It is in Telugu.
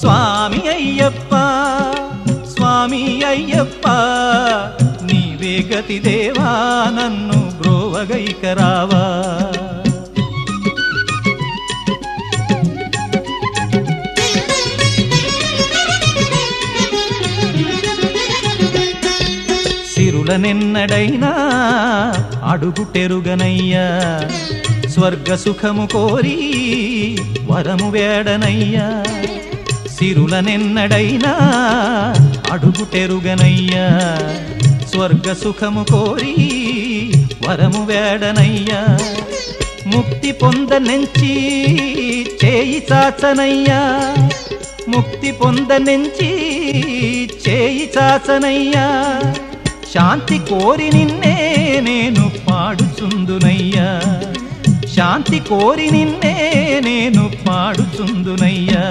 స్వామి అయ్యప్ప స్వామి అయ్యప్ప నీవే గతి దేవా నన్ను బ్రోవగైకరావా. సిరులనెన్నడైనా అడుగుటెరుగనయ్యా, స్వర్గ సుఖము కోరి వరము వేడనయ్యా. సిరులనెన్నడైనా అడుగుటెరుగనయ్యా, స్వర్గ సుఖము కోరి వరము వేడనయ్యా. ముక్తి పొందనెంచి చేయి చాచనయ్యా, ముక్తి పొందనెంచి చేయి చాచనయ్యా. శాంతి కోరి నిన్నే నేను పాడుచుందునయ్యా, శాంతి కోరి నిన్నే నేను పాడుచుందునయ్యా.